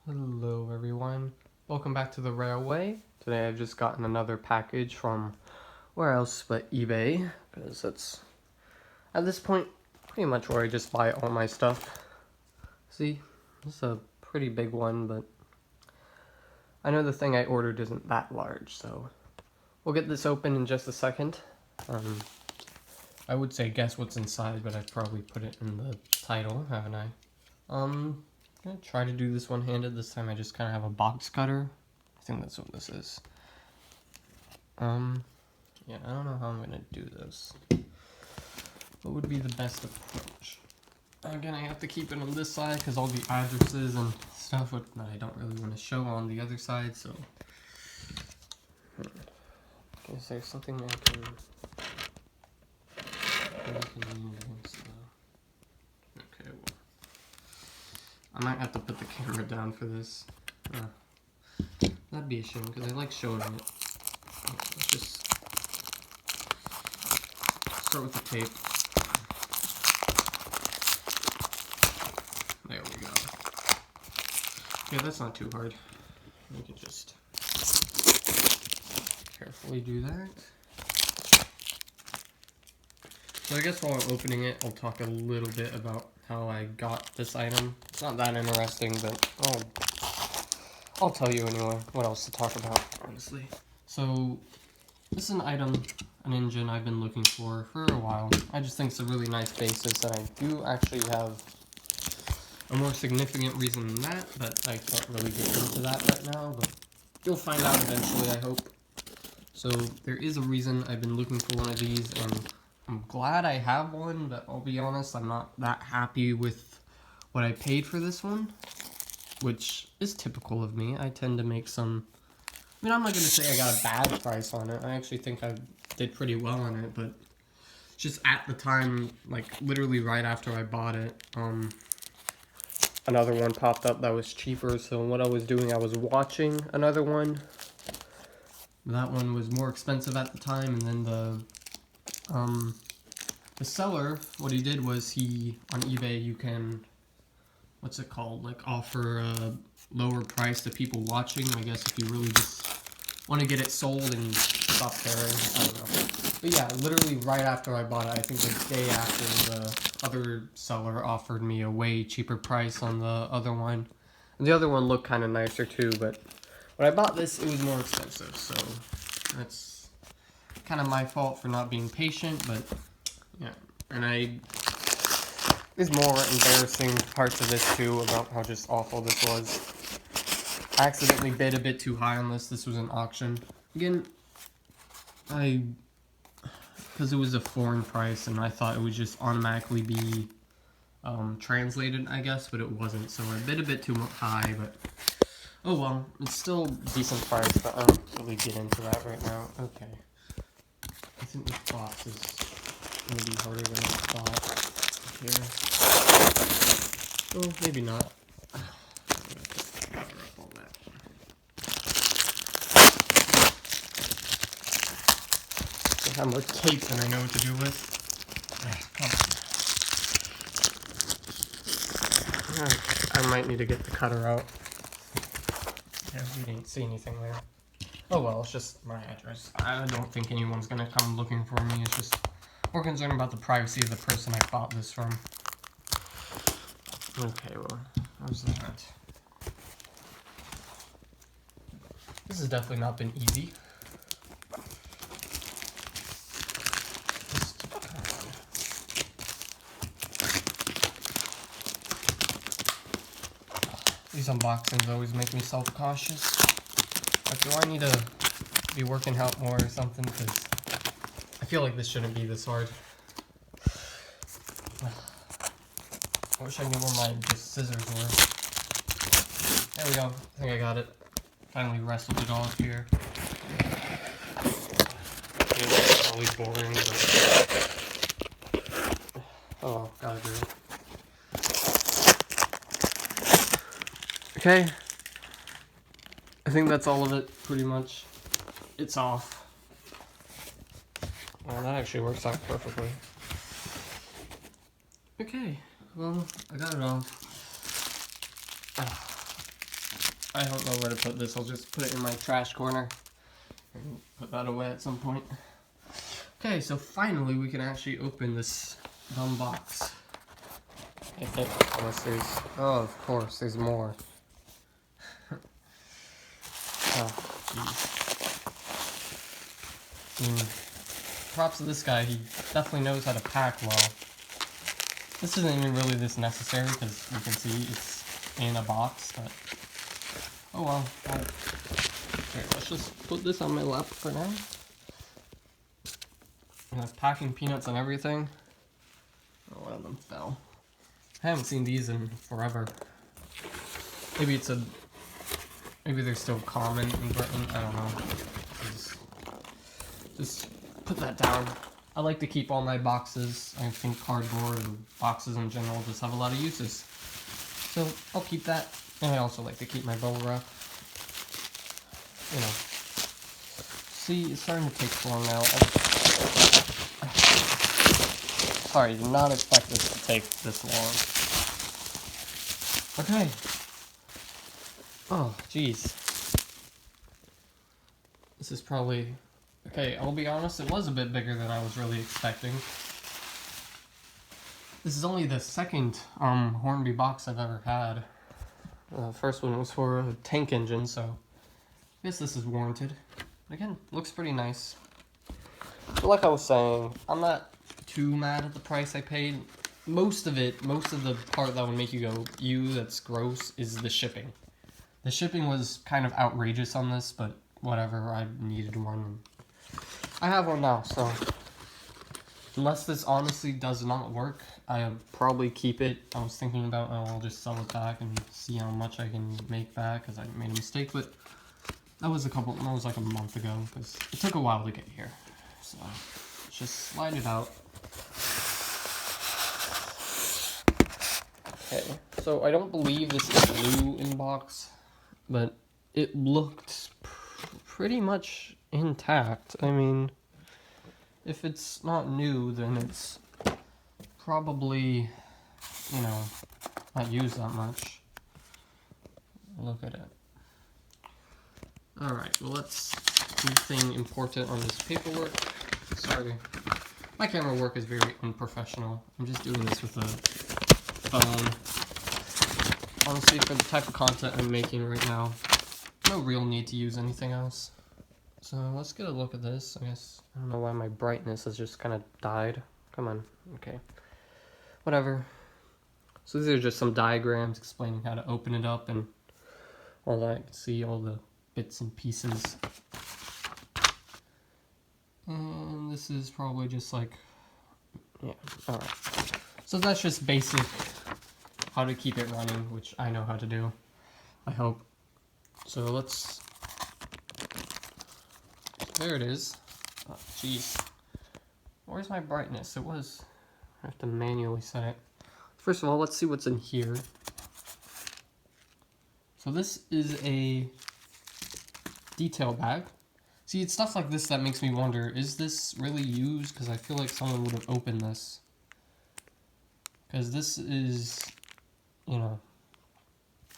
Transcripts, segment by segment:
Hello everyone, welcome back to the Railway. Today I've just gotten another package from where else but eBay, because that's at this point pretty much where I just buy all my stuff. See, this is a pretty big one, but I know the thing I ordered isn't that large, so we'll get this open in just a second. I would say guess what's inside, but I've probably put it in the title, haven't I? I'm gonna try to do this one-handed. This time I just kind of have a box cutter. I think that's what this is. Yeah, I don't know how I'm gonna do this. What would be the best approach? Again, I have to keep it on this side because all the addresses and stuff that I don't really want to show on the other side, so. Is there something I can lean against the... Okay, well. I might have to put the camera down for this. That'd be a shame because I like showing it. Let's just start with the tape. There we go. Okay, that's not too hard. We can just carefully do that. So I guess while I'm opening it, I'll talk a little bit about how I got this item. It's not that interesting, but I'll tell you anyway. What else to talk about, honestly. So this is an item, an engine I've been looking for a while. I just think it's a really nice basis, and I do actually have a more significant reason than that, but I can't really get into that right now, but you'll find out eventually, I hope. So there is a reason I've been looking for one of these, and I'm glad I have one, but I'll be honest, I'm not that happy with what I paid for this one, which is typical of me. I tend to make some... I mean, I'm not going to say I got a bad price on it. I actually think I did pretty well on it, but just at the time, like literally right after I bought it, another one popped up that was cheaper. So what I was doing, I was watching another one. That one was more expensive at the time, and then the seller, what he did was on eBay you can, what's it called, like offer a lower price to people watching, I guess, if you really just want to get it sold and stop caring. I don't know. But yeah, literally right after I bought it, I think the day after, the other seller offered me a way cheaper price on the other one. And the other one looked kind of nicer too, but when I bought this, it was more expensive, so that's kind of my fault for not being patient, but yeah. And there's more embarrassing parts of this too about how just awful this was. I accidentally bid a bit too high on this. This was an auction. Again, because it was a foreign price and I thought it would just automatically be translated, I guess, but it wasn't. So I bid a bit too high, but oh well, it's still a decent price, but I don't really get into that right now. Okay. I think this box is going to be harder than I thought here. Oh, maybe not. I have more tape than I know what to do with. I might need to get the cutter out. Yeah, we didn't see anything there. Oh well, it's just my address. I don't think anyone's gonna come looking for me. It's just more concerned about the privacy of the person I bought this from. Okay, well, how's that? This has definitely not been easy. These unboxings always make me self-cautious. Like, do I need to be working out more or something? Because I feel like this shouldn't be this hard. I wish I knew where my scissors were. There we go. I think I got it. Finally wrestled it off here. It's always boring, but... Oh, gotta do it. Okay, I think that's all of it, pretty much. It's off. Well, that actually works out perfectly. Okay, well, I got it off. I don't know where to put this. I'll just put it in my trash corner and put that away at some point. Okay, so finally we can actually open this dumb box. I think, unless there's, oh, of course, there's more. Oh, jeez. Props to this guy, he definitely knows how to pack well. This isn't even really this necessary because you can see it's in a box, but oh well. Here, let's just put this on my lap for now. And I'm packing peanuts and everything. Oh, one of them fell. I haven't seen these in forever. Maybe they're still common in Britain, I don't know. Just put that down. I like to keep all my boxes. I think cardboard and boxes in general just have a lot of uses. So I'll keep that. And I also like to keep my bubble wrap. You know. See, it's starting to take too long now. Sorry, did not expect this to take this long. Okay. Oh, jeez. This is probably... Okay, I'll be honest, it was a bit bigger than I was really expecting. This is only the second Hornby box I've ever had. The first one was for a tank engine, so I guess this is warranted. Again, looks pretty nice. But like I was saying, I'm not too mad at the price I paid. Most of the part that would make you go, ew, that's gross, is the shipping. The shipping was kind of outrageous on this, but whatever, I needed one. I have one now, so unless this honestly does not work, I'll probably keep it. I was thinking about, oh, I'll just sell it back and see how much I can make back, because I made a mistake, but that was like a month ago, because it took a while to get here. So, let's just slide it out. Okay, so I don't believe this is new in box, but it looked pretty much intact. I mean, if it's not new, then it's probably, you know, not used that much. Look at it. Alright, well, let's do anything important on this paperwork. Sorry. My camera work is very unprofessional. I'm just doing this with a phone. Honestly, for the type of content I'm making right now, no real need to use anything else. So let's get a look at this. I guess, I don't know why my brightness has just kind of died. Come on, okay. Whatever. So these are just some diagrams explaining how to open it up and all that. You can see all the bits and pieces. And this is probably just like, yeah, alright. So that's just basic how to keep it running, which I know how to do, I hope. So let's, there it is. Oh, jeez. Where's my brightness? It was, I have to manually set it. First of all, let's see what's in here. So this is a detail bag. See, it's stuff like this that makes me wonder, is this really used? Because I feel like someone would have opened this. Because this is, you know,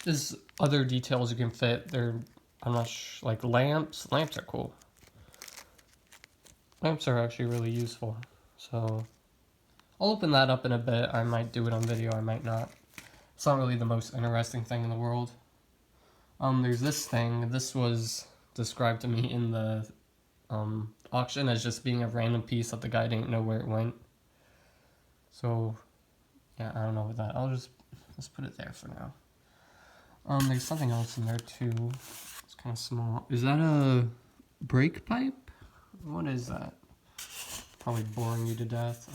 there's other details you can fit. They're, I'm not sure, like lamps. Lamps are cool. Lamps are actually really useful. So I'll open that up in a bit. I might do it on video, I might not. It's not really the most interesting thing in the world. There's this thing. This was described to me in the auction as just being a random piece that the guy didn't know where it went. So yeah, I don't know what that. Let's put it there for now. There's something else in there too. It's kind of small. Is that a brake pipe? What is that? Probably boring you to death.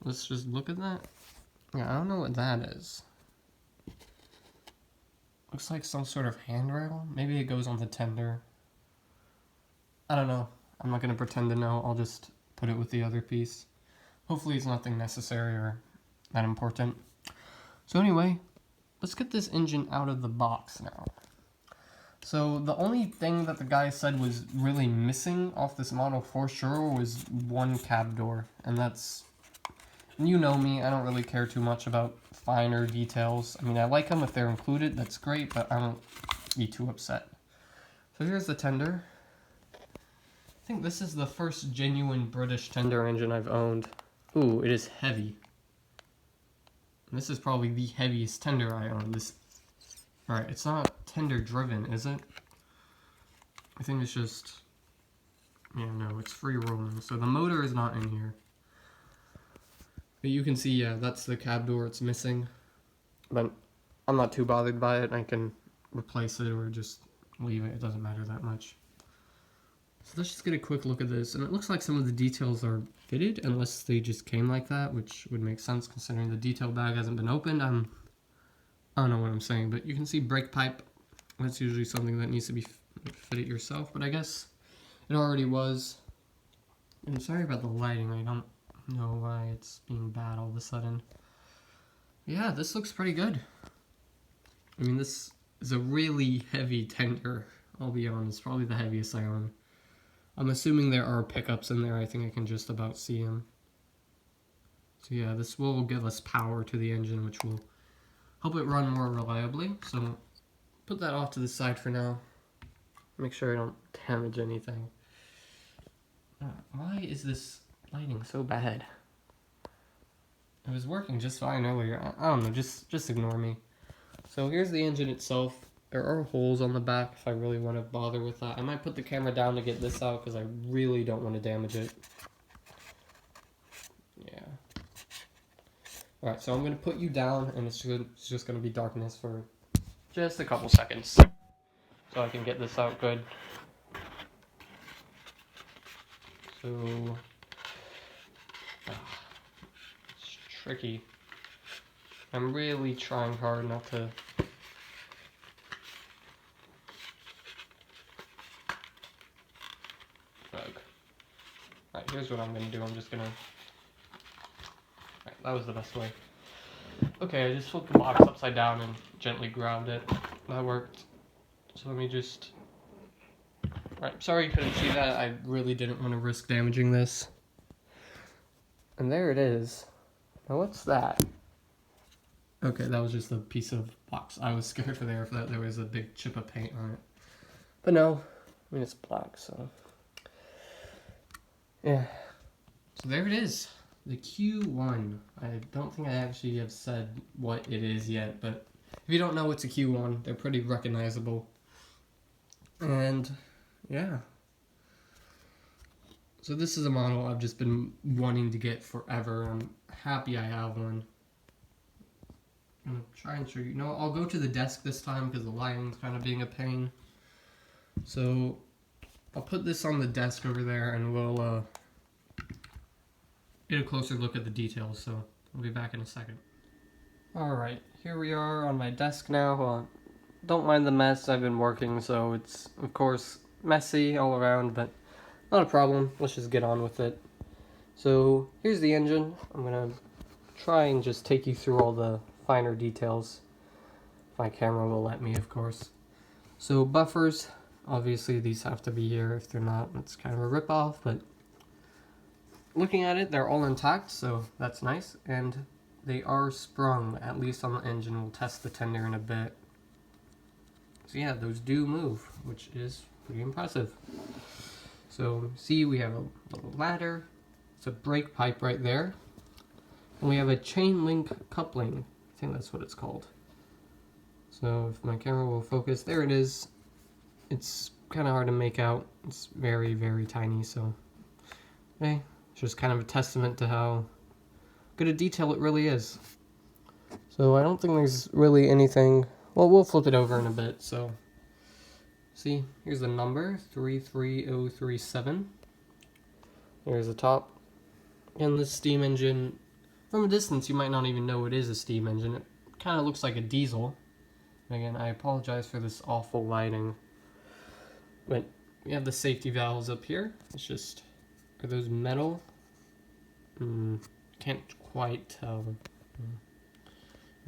Let's just look at that. Yeah, I don't know what that is. Looks like some sort of handrail. Maybe it goes on the tender. I don't know. I'm not going to pretend to know. I'll just put it with the other piece. Hopefully it's nothing necessary or that important. So anyway, let's get this engine out of the box now. So the only thing that the guy said was really missing off this model for sure was one cab door. And that's You know me, I don't really care too much about finer details. I mean, I like them if they're included, that's great, but I won't be too upset. So here's the tender. I think this is the first genuine British tender engine I've owned. Ooh, it is heavy. This is probably the heaviest tender I own. Alright, it's not tender driven, is it? I think it's just, yeah, no, it's free rolling. So the motor is not in here. But you can see, yeah, that's the cab door it's missing. But I'm not too bothered by it. I can replace it or just leave it. It doesn't matter that much. So let's just get a quick look at this. And it looks like some of the details are fitted, unless they just came like that, which would make sense considering the detail bag hasn't been opened. I don't know what I'm saying, but you can see brake pipe. That's usually something that needs to be fitted yourself, but I guess it already was. And sorry about the lighting. I don't know why it's being bad all of a sudden. Yeah, this looks pretty good. I mean, this is a really heavy tender, I'll be honest. Probably the heaviest I own. I'm assuming there are pickups in there. I think I can just about see them. So yeah, this will give us power to the engine, which will help it run more reliably. So put that off to the side for now. Make sure I don't damage anything. Why is this lighting so bad? It was working just fine earlier. I don't know, just ignore me. So here's the engine itself. There are holes on the back if I really want to bother with that. I might put the camera down to get this out because I really don't want to damage it. Yeah. Alright, so I'm going to put you down and it's just going to be darkness for just a couple seconds. So I can get this out good. So, it's tricky. I'm really trying hard not to. Alright, here's what I'm gonna do. I'm just gonna. Alright, that was the best way. Okay, I just flipped the box upside down and gently grabbed it. That worked. So let me just. Alright, sorry you couldn't see that. I really didn't want to risk damaging this. And there it is. Now what's that? Okay, that was just a piece of box. I was scared for there that there was a big chip of paint on it. But no, I mean it's black, so. Yeah. So there it is. The Q1. I don't think I actually have said what it is yet, but if you don't know what's a Q1, they're pretty recognizable. And yeah. So this is a model I've just been wanting to get forever. I'm happy I have one. I'm gonna try and show you. No, I'll go to the desk this time because the lighting's kind of being a pain. So I'll put this on the desk over there and we'll get a closer look at the details. So I'll be back in a second. Alright, here we are on my desk now. Don't mind the mess, I've been working, so it's of course messy all around, but not a problem. Let's just get on with it. So here's the engine. I'm gonna try and just take you through all the finer details. My camera will let me, of course. So buffers, obviously these have to be here. If they're not, it's kind of a rip-off, but looking at it, they're all intact, so that's nice. And they are sprung, at least on the engine. We'll test the tender in a bit. So yeah, those do move, which is pretty impressive. So see, we have a little ladder. It's a brake pipe right there. And we have a chain link coupling. I think that's what it's called. So if my camera will focus, there it is. It's kind of hard to make out. It's very, very tiny, so okay. It's just kind of a testament to how good a detail it really is. So I don't think there's really anything. Well, we'll flip it over in a bit. So see, here's the number 33037. Here's the top. And this steam engine, from a distance you might not even know it is a steam engine. It kind of looks like a diesel. Again, I apologize for this awful lighting. But we have the safety valves up here. It's just, are those metal? Can't quite tell.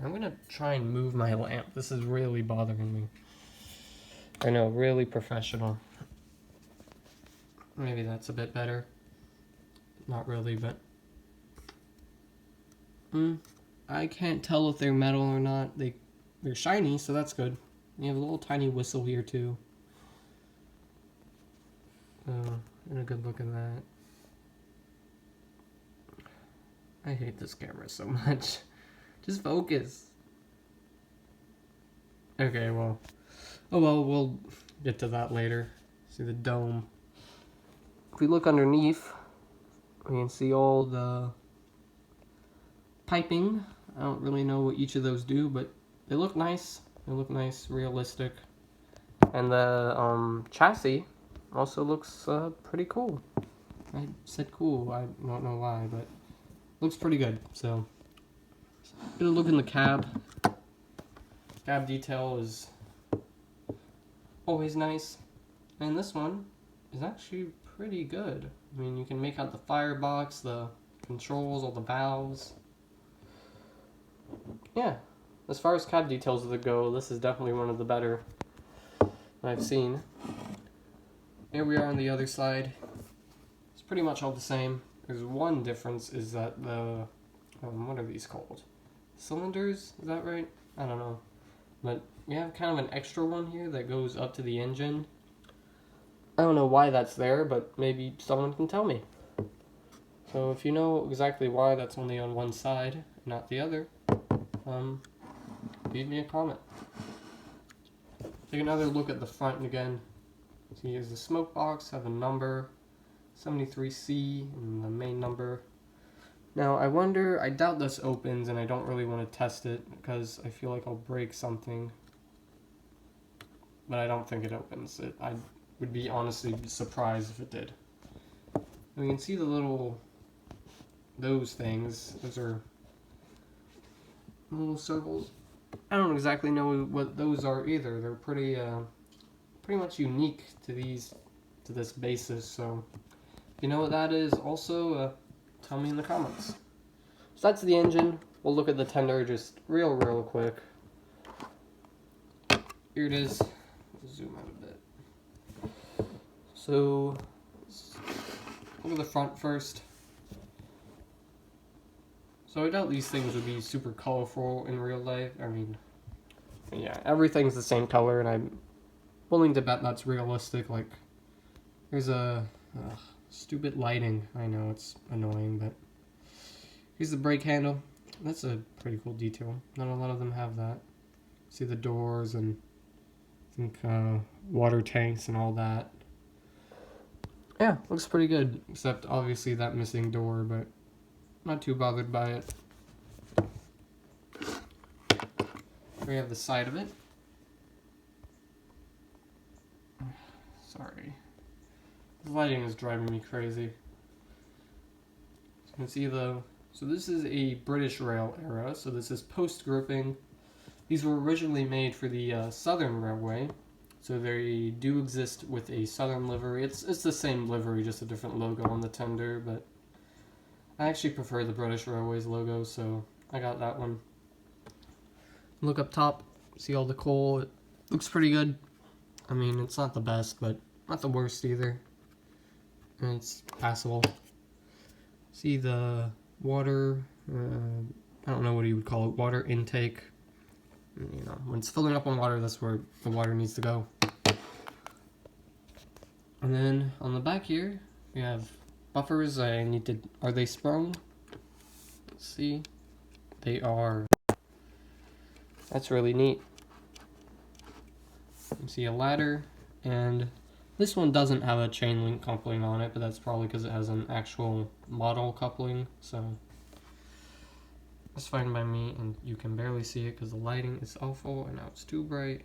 I'm gonna try and move my lamp. This is really bothering me. I know, really professional. Maybe that's a bit better. Not really, but I can't tell if they're metal or not. They're shiny, so that's good. You have a little tiny whistle here too. And a good look at that. I hate this camera so much. Just focus. Okay, well. Oh well, we'll get to that later. See the dome. If we look underneath, we can see all the piping. I don't really know what each of those do, but they look nice. They look nice, realistic. And the chassis also looks pretty cool. I said cool, I don't know why, but looks pretty good. So, gonna look in the cab. Cab detail is always nice. And this one is actually pretty good. I mean, you can make out the firebox, the controls, all the valves. Yeah, as far as cab details go, this is definitely one of the better I've seen. Here we are on the other side. It's pretty much all the same. There's one difference is that the, what are these called? Cylinders? Is that right? I don't know. But we have kind of an extra one here that goes up to the engine. I don't know why that's there, but maybe someone can tell me. So if you know exactly why that's only on one side, not the other, leave me a comment. Take another look at the front again. So here's the smoke box, have a number, 73C, and the main number. Now I wonder, I doubt this opens, and I don't really want to test it because I feel like I'll break something. But I don't think it opens. I would be honestly surprised if it did. And we can see the little, those things. Those are little circles. I don't exactly know what those are either. They're pretty much unique to this basis. So if you know what that is, also tell me in the comments. So that's the engine. We'll look at the tender just real quick. Here it is. Zoom out a bit. So look at the front first. So I doubt these things would be super colorful in real life. I mean, yeah, everything's the same color, and I'm willing to bet that's realistic. Like, there's a stupid lighting. I know it's annoying, but here's the brake handle. That's a pretty cool detail. Not a lot of them have that. See the doors and I think water tanks and all that. Yeah, looks pretty good, except obviously that missing door, but not too bothered by it. We have the side of it. Sorry. The lighting is driving me crazy. So you can see so this is a British Rail era, so this is post-gripping. These were originally made for the Southern Railway, so they do exist with a Southern livery. It's the same livery, just a different logo on the tender, but I actually prefer the British Railways logo, so I got that one. Look up top, see all the coal. It looks pretty good. I mean, it's not the best, but not the worst either. And it's passable. See the water, I don't know what you would call it, water intake. You know, when it's filling up on water, that's where the water needs to go. And then on the back here, we have buffers. Are they sprung? Let's see. They are. That's really neat. You see a ladder, and this one doesn't have a chain link coupling on it, but that's probably because it has an actual model coupling, so that's fine by me, and you can barely see it because the lighting is awful, and now it's too bright.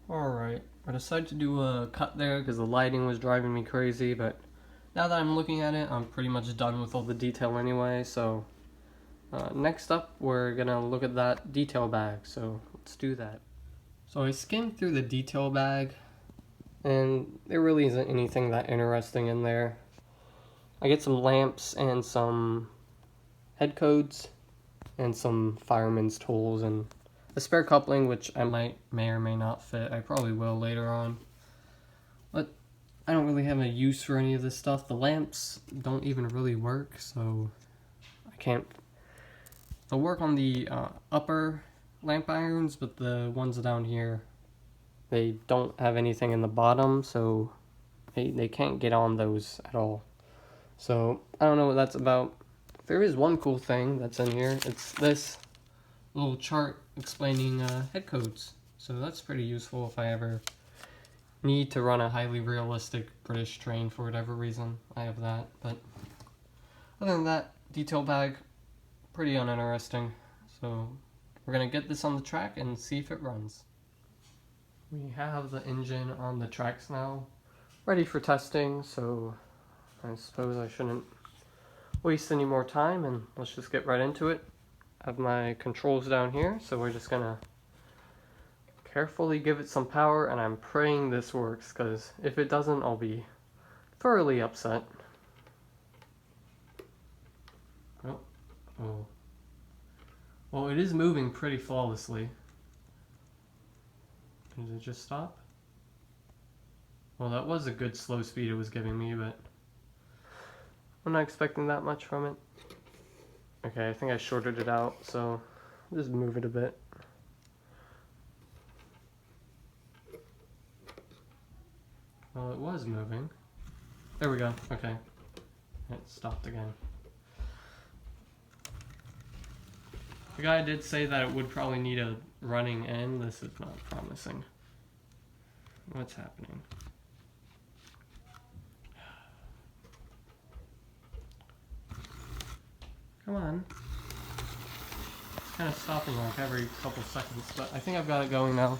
Alright, I decided to do a cut there because the lighting was driving me crazy, but now that I'm looking at it, I'm pretty much done with all the detail anyway, so next up, we're gonna look at that detail bag, so let's do that. So I skimmed through the detail bag, and there really isn't anything that interesting in there. I get some lamps and some head codes, and some fireman's tools, and a spare coupling, which I may or may not fit. I probably will later on. But I don't really have a use for any of this stuff. The lamps don't even really work, so I They'll work on the upper lamp irons, but the ones down here, they don't have anything in the bottom, so they can't get on those at all. So I don't know what that's about. There is one cool thing that's in here. It's this little chart explaining head codes. So that's pretty useful if I ever need to run a highly realistic British train for whatever reason. I have that, but other than that, detail bag, pretty uninteresting. So we're gonna get this on the track and see if it runs. We have the engine on the tracks now, ready for testing, so I suppose I shouldn't waste any more time and let's just get right into it. I have my controls down here, so we're just gonna carefully give it some power, and I'm praying this works, because if it doesn't, I'll be thoroughly upset. Oh. Well, it is moving pretty flawlessly. Did it just stop? Well, that was a good slow speed it was giving me, but I'm not expecting that much from it. Okay, I think I shorted it out, so just move it a bit. Well, it was moving. There we go. Okay. It stopped again. The guy did say that it would probably need a running end. This is not promising. What's happening? Come on. It's kind of stopping like every couple seconds, but I think I've got it going now.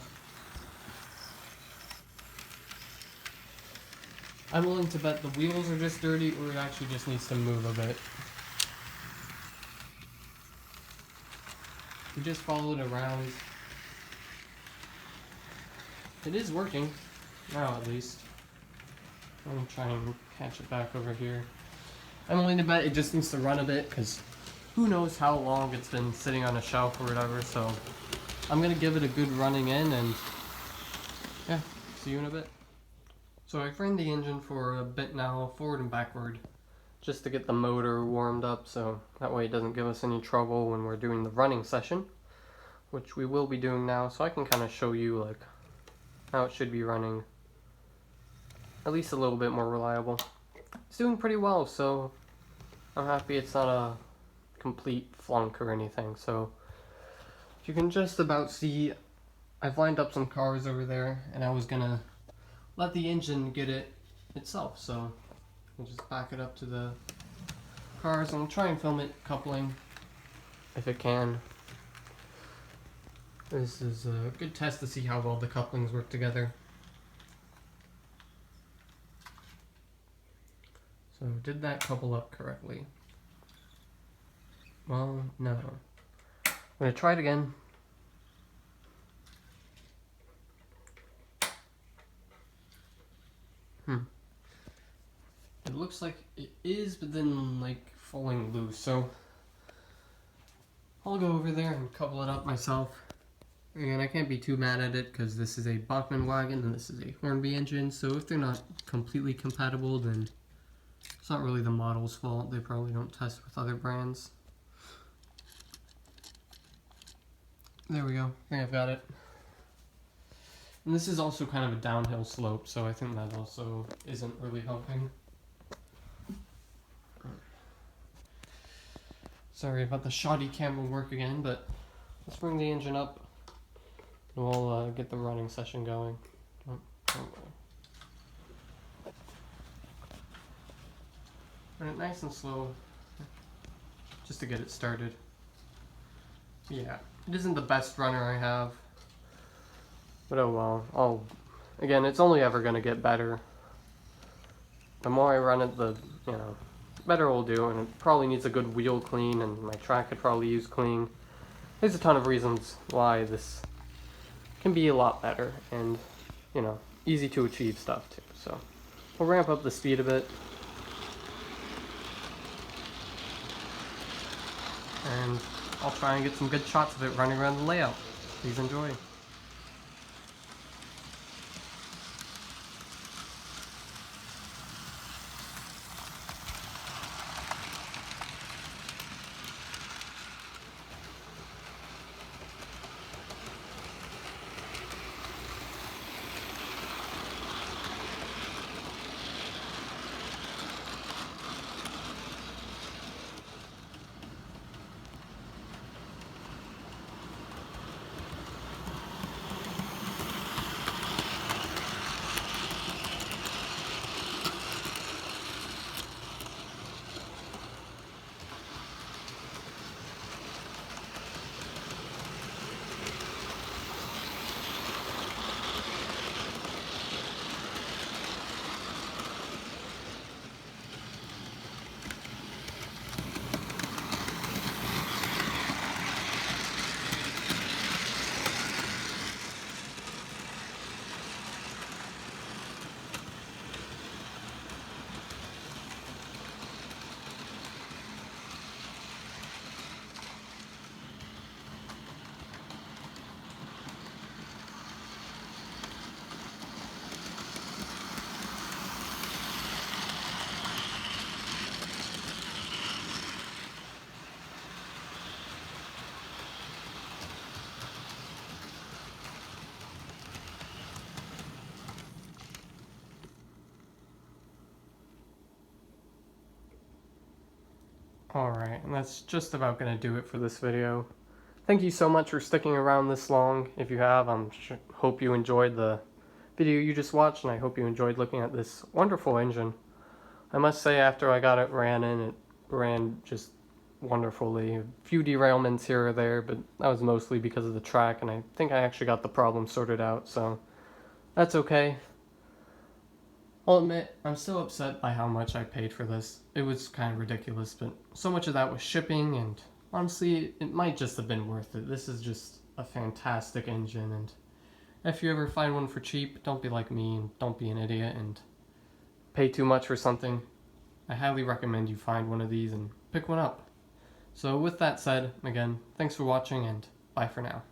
I'm willing to bet the wheels are just dirty, or it actually just needs to move a bit. We just follow it around. It is working, now at least. I'm gonna try and catch it back over here. I'm willing to bet it just needs to run a bit, because who knows how long it's been sitting on a shelf or whatever, so I'm gonna give it a good running in, and yeah, see you in a bit. So I've ran the engine for a bit now, forward and backward, just to get the motor warmed up, so that way it doesn't give us any trouble when we're doing the running session, which we will be doing now, so I can kind of show you like how it should be running, at least a little bit more reliable. It's doing pretty well, so I'm happy it's not a complete flunk or anything. So you can just about see I've lined up some cars over there, and I was gonna let the engine get it itself, so we'll just back it up to the cars and we'll try and film it coupling if it can. This is a good test to see how well the couplings work together. So did that couple up correctly? Well, no. I'm gonna try it again. It looks like it is, but then like falling loose, so I'll go over there and couple it up myself. And I can't be too mad at it because this is a Bachmann wagon and this is a Hornby engine, so if they're not completely compatible, then it's not really the model's fault. They probably don't test with other brands. There we go. I think I've got it. And this is also kind of a downhill slope, so I think that also isn't really helping. Sorry about the shoddy camera work again, but let's bring the engine up and we'll get the running session going. Run it nice and slow, just to get it started. Yeah, it isn't the best runner I have, but oh well. Again, it's only ever going to get better. The more I run it, the better it'll do, and it probably needs a good wheel clean, and my track could probably use cleaning. There's a ton of reasons why this can be a lot better, and easy to achieve stuff too. So we'll ramp up the speed a bit, and I'll try and get some good shots of it running around the layout. Please enjoy. Alright, and that's just about going to do it for this video. Thank you so much for sticking around this long. If you have, hope you enjoyed the video you just watched, and I hope you enjoyed looking at this wonderful engine. I must say, after I got it it ran just wonderfully. A few derailments here or there, but that was mostly because of the track, and I think I actually got the problem sorted out, so that's okay. I'll admit, I'm still upset by how much I paid for this. It was kind of ridiculous, but so much of that was shipping, and honestly, it might just have been worth it. This is just a fantastic engine, and if you ever find one for cheap, don't be like me, and don't be an idiot, and pay too much for something. I highly recommend you find one of these and pick one up. So with that said, again, thanks for watching, and bye for now.